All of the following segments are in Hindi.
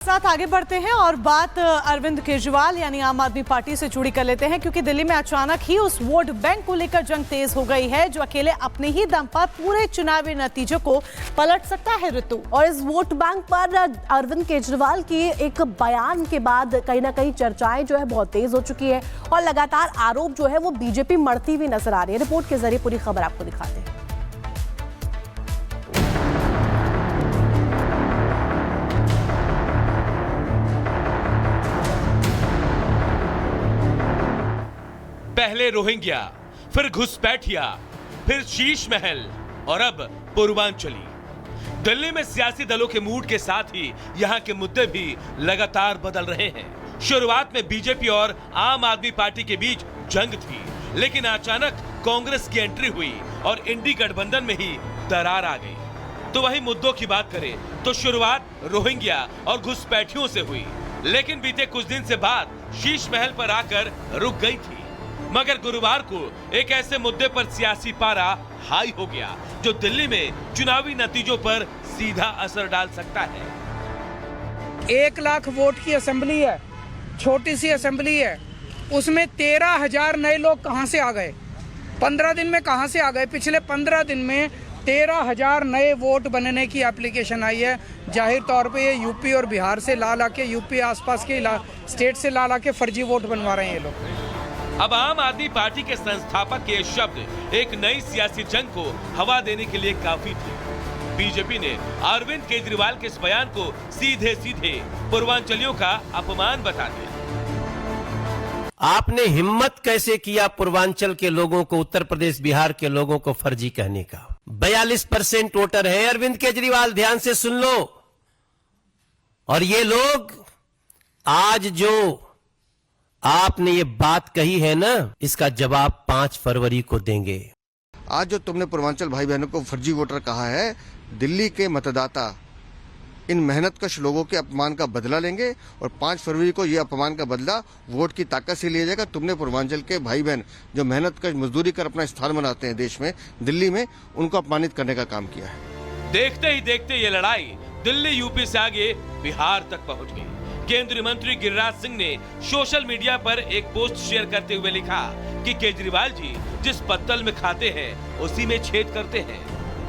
साथ आगे बढ़ते हैं और बात अरविंद केजरीवाल यानी आम आदमी पार्टी से जुड़ी कर लेते हैं, क्योंकि दिल्ली में अचानक ही उस वोट बैंक को लेकर जंग तेज हो गई है जो अकेले अपने ही दम पर पूरे चुनावी नतीजों को पलट सकता है। ऋतु, और इस वोट बैंक पर अरविंद केजरीवाल के एक बयान के बाद कहीं ना कहीं चर्चाएं जो है बहुत तेज हो चुकी है और लगातार आरोप जो है वो बीजेपी मढ़ती हुई नजर आ रही है। रिपोर्ट के जरिए पूरी खबर आपको दिखाते हैं। पहले रोहिंग्या, फिर घुसपैठिया, फिर शीश महल और अब पूर्वांचली। दिल्ली में सियासी दलों के मूड के साथ ही यहां के मुद्दे भी लगातार बदल रहे हैं। शुरुआत में बीजेपी और आम आदमी पार्टी के बीच जंग थी, लेकिन अचानक कांग्रेस की एंट्री हुई और इंडी गठबंधन में ही दरार आ गई। तो वही मुद्दों की बात करें तो शुरुआत रोहिंग्या और घुसपैठियों से हुई, लेकिन बीते कुछ दिन से बात शीश महल पर आकर रुक गई थी। मगर गुरुवार को एक ऐसे मुद्दे पर सियासी पारा हाई हो गया जो दिल्ली में चुनावी नतीजों पर सीधा असर डाल सकता है। 1 लाख वोट की असेंबली है, छोटी सी असेंबली है, उसमें 13,000 नए लोग कहां से आ गए? 15 दिन में कहां से आ गए? पिछले 15 दिन में 13,000 नए वोट बनने की एप्लीकेशन आई है। जाहिर तौर पे ये यूपी और बिहार से ला के, यूपी आसपास के स्टेट से ला के फर्जी वोट बनवा रहे हैं ये लोग। अब आम आदमी पार्टी के संस्थापक के शब्द एक नई सियासी जंग को हवा देने के लिए काफी थे। बीजेपी ने अरविंद केजरीवाल के इस बयान को सीधे सीधे पूर्वांचलियों का अपमान बता दिया। आपने हिम्मत कैसे किया पूर्वांचल के लोगों को, उत्तर प्रदेश बिहार के लोगों को फर्जी कहने का? 42% वोटर है अरविंद केजरीवाल, ध्यान से सुन लो। और ये लोग आज जो आपने ये बात कही है ना, इसका जवाब 5 फरवरी को देंगे। आज जो तुमने पूर्वांचल भाई बहनों को फर्जी वोटर कहा है, दिल्ली के मतदाता इन मेहनतकश लोगों के अपमान का बदला लेंगे और 5 फरवरी को ये अपमान का बदला वोट की ताकत से लिया जाएगा। तुमने पूर्वांचल के भाई बहन जो मेहनतकश मजदूरी कर अपना स्थान बनाते हैं देश में, दिल्ली में, उनको अपमानित करने का काम किया है। देखते ही देखते ये लड़ाई दिल्ली यूपी से आगे बिहार तक पहुंच गई। केंद्रीय मंत्री गिरिराज सिंह ने सोशल मीडिया पर एक पोस्ट शेयर करते हुए लिखा कि केजरीवाल जी जिस पत्तल में खाते हैं उसी में छेद करते हैं।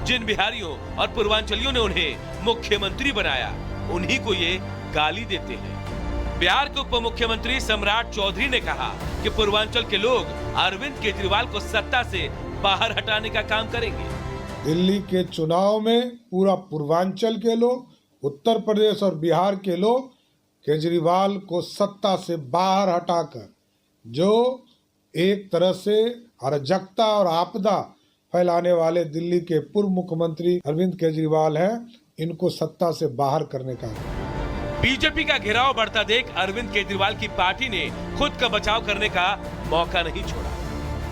जिन बिहारियों और पूर्वांचलियों ने उन्हें मुख्यमंत्री बनाया, उन्हीं को ये गाली देते हैं। बिहार के उप मुख्यमंत्री सम्राट चौधरी ने कहा कि पूर्वांचल के लोग अरविंद केजरीवाल को सत्ता से बाहर हटाने का काम करेंगे। दिल्ली के चुनाव में पूरा पूर्वांचल के लोग, उत्तर प्रदेश और बिहार के लोग केजरीवाल को सत्ता से बाहर हटाकर जो एक तरह से अराजकता और आपदा फैलाने वाले दिल्ली के पूर्व मुख्यमंत्री अरविंद केजरीवाल हैं, इनको सत्ता से बाहर करने का। बीजेपी का घेराव बढ़ता देख अरविंद केजरीवाल की पार्टी ने खुद का बचाव करने का मौका नहीं छोड़ा।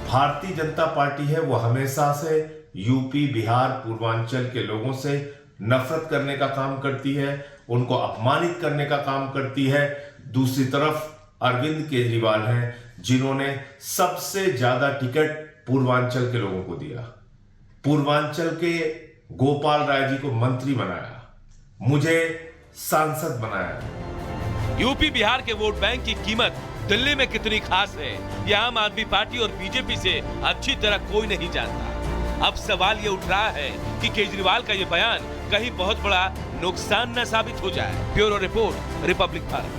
भारतीय जनता पार्टी है वो हमेशा से यूपी, बिहार, पूर्वांचल के लोगों से नफरत करने का काम करती है, उनको अपमानित करने का काम करती है। दूसरी तरफ अरविंद केजरीवाल हैं जिन्होंने सबसे ज्यादा टिकट पूर्वांचल के लोगों को दिया। पूर्वांचल के गोपाल राय जी को मंत्री बनाया, मुझे सांसद बनाया। यूपी बिहार के वोट बैंक की कीमत दिल्ली में कितनी खास है, यह आम आदमी पार्टी और बीजेपी से अच्छी तरह कोई नहीं जानता। अब सवाल ये उठ रहा है कि केजरीवाल का ये बयान कहीं बहुत बड़ा नुकसान न साबित हो जाए। Bureau report, Republic Bharat.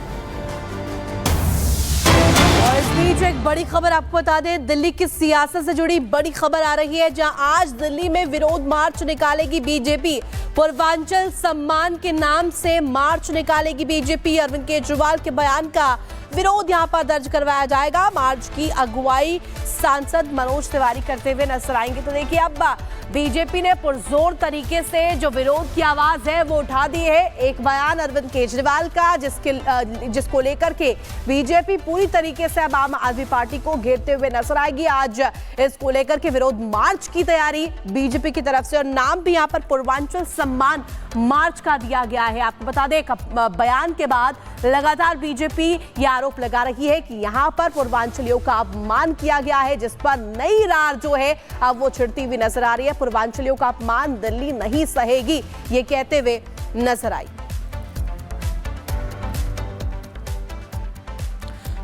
और इस बीच एक बड़ी खबर आपको बता दें, दिल्ली की सियासत से जुड़ी बड़ी खबर आ रही है, जहां आज दिल्ली में विरोध मार्च निकालेगी बीजेपी। पूर्वांचल सम्मान के नाम से मार्च निकालेगी बीजेपी। अरविंद केजरीवाल के बयान का विरोध यहां पर दर्ज करवाया जाएगा। मार्च की अगुवाई सांसद मनोज तिवारी करते हुए नजर आएंगे। तो देखिए, अब बीजेपी ने पुरजोर तरीके से जो विरोध की आवाज है वो उठा दी है। एक बयान अरविंद केजरीवाल का जिसको लेकर के बीजेपी पूरी तरीके से अब आम आदमी पार्टी को घेरते हुए नजर आएगी। आज इसको लेकर के विरोध मार्च की तैयारी बीजेपी की तरफ से, और नाम भी यहां पर पूर्वांचल सम्मान मार्च का दिया गया है। आपको बता दें, बयान के बाद लगातार बीजेपी यह आरोप लगा रही है कि यहां पर पूर्वांचलियों का अपमान किया गया है, जिस पर नई रार जो है अब वो छिड़ती हुई नजर आ रही है। पूर्वांचलियों का अपमान दिल्ली नहीं सहेगी, ये कहते हुए नजर आई।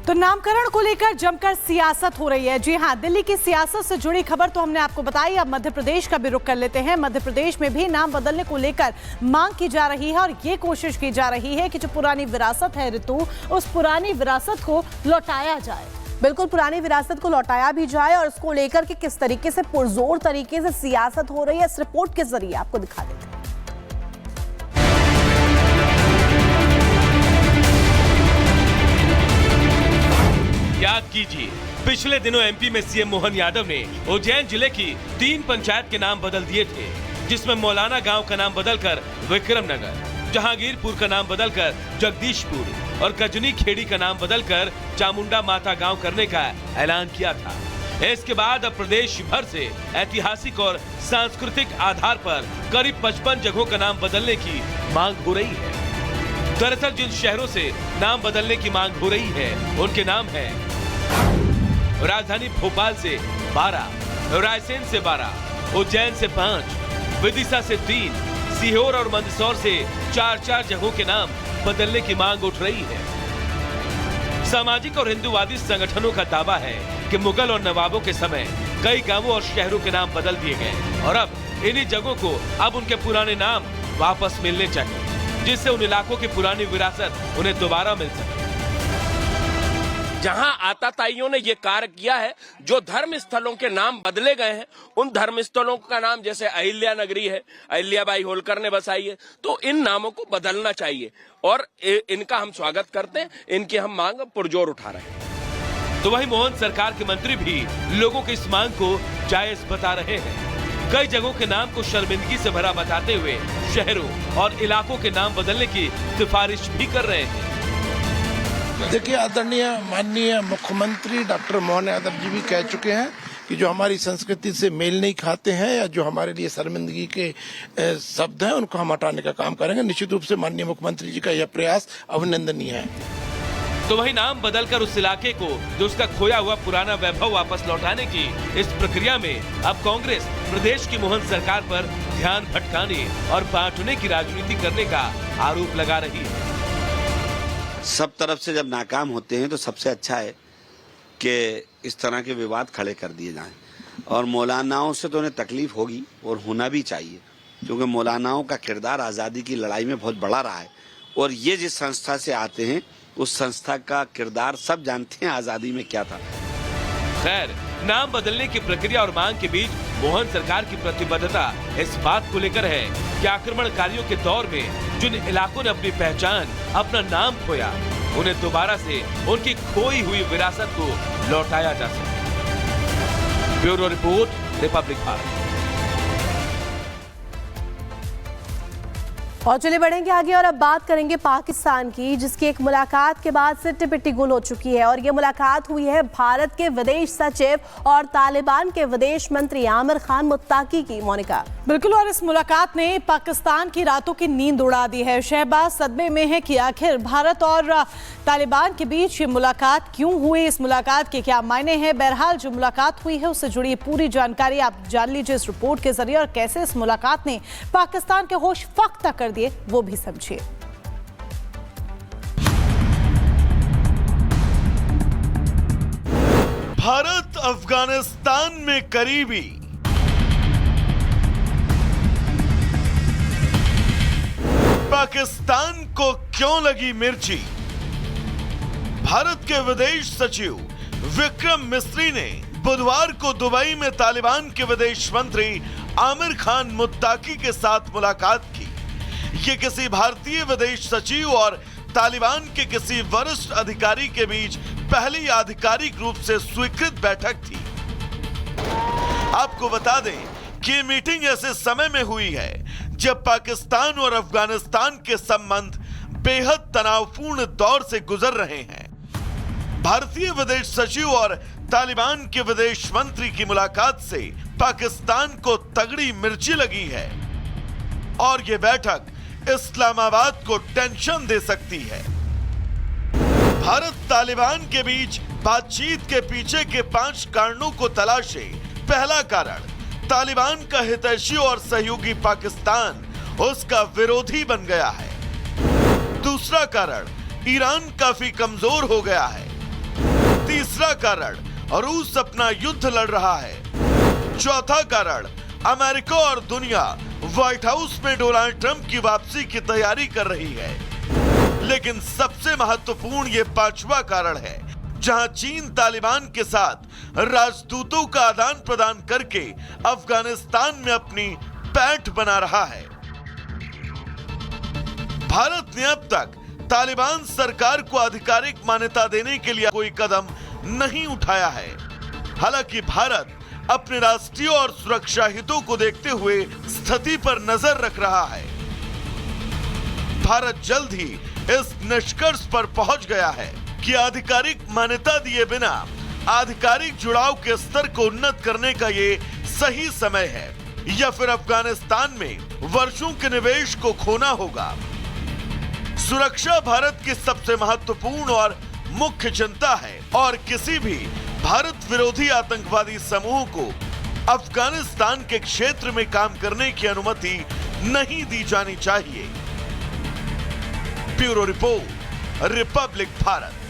तो नामकरण को लेकर जमकर सियासत हो रही है। जी हां, दिल्ली की सियासत से जुड़ी खबर तो हमने आपको बताई। अब मध्य प्रदेश का भी रुख कर लेते हैं। मध्य प्रदेश में भी नाम बदलने को लेकर मांग की जा रही है और ये कोशिश की जा रही है कि जो पुरानी विरासत है ऋतु, उस पुरानी विरासत को लौटाया जाए। बिल्कुल, पुरानी विरासत को लौटाया भी जाए और उसको लेकर के किस तरीके से पुरजोर तरीके से सियासत हो रही है, इस रिपोर्ट के जरिए आपको दिखा देते हैं। याद कीजिए, पिछले दिनों एमपी में सीएम मोहन यादव ने उज्जैन जिले की 3 पंचायत के नाम बदल दिए थे, जिसमें मौलाना गांव का नाम बदलकर विक्रमनगर, जहांगीरपुर का नाम बदलकर जगदीशपुर और कजनी खेड़ी का नाम बदलकर चामुंडा माता गांव करने का ऐलान किया था। इसके बाद अब प्रदेश भर से ऐतिहासिक और सांस्कृतिक आधार पर करीब 55 जगहों का नाम बदलने की मांग हो रही है। दरअसल जिन शहरों से नाम बदलने की मांग हो रही है, उनके नाम हैं राजधानी भोपाल से 12, रायसेन से 12, उज्जैन से 5, विदिशा से 3, सीहोर और मंदसौर से 4 जगहों के नाम बदलने की मांग उठ रही है। सामाजिक और हिंदूवादी संगठनों का दावा है कि मुगल और नवाबों के समय कई गांवों और शहरों के नाम बदल दिए गए और अब इन्हीं जगहों को अब उनके पुराने नाम वापस मिलने चाहिए, जिससे उन इलाकों की पुरानी विरासत उन्हें दोबारा मिल सके। जहां आताताइयों ने ये कार्य किया है, जो धर्म स्थलों के नाम बदले गए हैं, उन धर्म स्थलों का नाम जैसे अहिल्या नगरी है, अहिल्याबाई होलकर ने बसाई है, तो इन नामों को बदलना चाहिए और इनका हम स्वागत करते हैं। इनकी हम मांग पुरजोर उठा रहे हैं। तो वहीं मोहन सरकार के मंत्री भी लोगों की इस मांग को जायज बता रहे हैं। कई जगहों के नाम को शर्मिंदगी से भरा बताते हुए शहरों और इलाकों के नाम बदलने की सिफारिश भी कर रहे हैं। देखिए, आदरणीय माननीय मुख्यमंत्री डॉक्टर मोहन यादव जी भी कह चुके हैं कि जो हमारी संस्कृति से मेल नहीं खाते हैं या जो हमारे लिए शर्मिंदगी के शब्द हैं, उनको हम हटाने का काम करेंगे। निश्चित रूप से माननीय मुख्यमंत्री जी का यह प्रयास अभिनंदनीय है। तो वही नाम बदलकर उस इलाके को जो उसका खोया हुआ पुराना वैभव वापस लौटाने की इस प्रक्रिया में अब कांग्रेस प्रदेश की मोहन सरकार पर ध्यान भटकाने और बांटने की राजनीति करने का आरोप लगा रही है। सब तरफ से जब नाकाम होते हैं तो सबसे अच्छा है कि इस तरह के विवाद खड़े कर दिए जाएं और मौलानाओं से तो उन्हें तकलीफ होगी और होना भी चाहिए, क्योंकि मौलानाओं का किरदार आज़ादी की लड़ाई में बहुत बड़ा रहा है और ये जिस संस्था से आते हैं उस संस्था का किरदार सब जानते हैं आज़ादी में क्या था। खैर, नाम बदलने की प्रक्रिया और मांग के बीच मोहन सरकार की प्रतिबद्धता इस बात को लेकर है कि आक्रमणकारियों के दौर में जिन इलाकों ने अपनी पहचान, अपना नाम खोया, उन्हें दोबारा से उनकी खोई हुई विरासत को लौटाया जा सके। Bureau report, Republic Bharat. और चलिए बढ़ेंगे आगे और अब बात करेंगे पाकिस्तान की, जिसकी एक मुलाकात के बाद सिट्टी पिट्टी गुल हो चुकी है और ये मुलाकात हुई है भारत के विदेश सचिव और तालिबान के विदेश मंत्री आमिर खान मुत्ताकी की। मोनिका, बिल्कुल, और इस मुलाकात ने पाकिस्तान की रातों की नींद उड़ा दी है। शहबाज सदमे में है कि आखिर भारत और तालिबान के बीच ये मुलाकात क्यों हुई, इस मुलाकात के क्या मायने हैं। बहरहाल जो मुलाकात हुई है उससे जुड़ी पूरी जानकारी आप जान लीजिए इस रिपोर्ट के जरिए, और कैसे इस मुलाकात ने पाकिस्तान के होश फख्ता कर दिए वो भी समझिए। भारत अफगानिस्तान में करीबी, पाकिस्तान को क्यों लगी मिर्ची। भारत के विदेश सचिव विक्रम मिस्री ने बुधवार को दुबई में तालिबान के विदेश मंत्री आमिर खान मुत्ताकी के साथ मुलाकात की। ये किसी भारतीय विदेश सचिव और तालिबान के किसी वरिष्ठ अधिकारी के बीच पहली आधिकारिक रूप से स्वीकृत बैठक थी। आपको बता दें कि ये मीटिंग ऐसे समय में हुई है जब पाकिस्तान और अफगानिस्तान के संबंध बेहद तनावपूर्ण दौर से गुजर रहे हैं। भारतीय विदेश सचिव और तालिबान के विदेश मंत्री की मुलाकात से पाकिस्तान को तगड़ी मिर्ची लगी है और ये बैठक इस्लामाबाद को टेंशन दे सकती है। भारत तालिबान के बीच बातचीत के पीछे के 5 कारणों को तलाशे। पहला कारण, तालिबान का हितैषी और सहयोगी पाकिस्तान उसका विरोधी बन गया है। दूसरा कारण, ईरान काफी कमजोर हो गया है। तीसरा कारण रूस अपना युद्ध लड़ रहा है। चौथा कारण अमेरिका और दुनिया व्हाइट हाउस में डोनाल्ड ट्रंप की वापसी की तैयारी कर रही है। लेकिन सबसे महत्वपूर्ण ये पांचवा कारण है, जहां चीन तालिबान के साथ राजदूतों का आदान प्रदान करके अफगानिस्तान में अपनी पैठ बना रहा है। भारत ने अब तक तालिबान सरकार को आधिकारिक मान्यता देने के लिए कोई कदम नहीं उठाया है। हालांकि भारत अपने राष्ट्रीय और सुरक्षा हितों को देखते हुए स्थिति पर नजर रख रहा है। भारत जल्द ही इस निष्कर्ष पर पहुंच गया है कि आधिकारिक मान्यता दिए बिना आधिकारिक जुड़ाव के स्तर को उन्नत करने का ये सही समय है, या फिर अफगानिस्तान में वर्षों के निवेश को खोना होगा। सुरक्षा भारत की सबसे महत्वपूर्ण और मुख्य चिंता है और किसी भी भारत विरोधी आतंकवादी समूह को अफगानिस्तान के क्षेत्र में काम करने की अनुमति नहीं दी जानी चाहिए। Bureau report, Republic Bharat.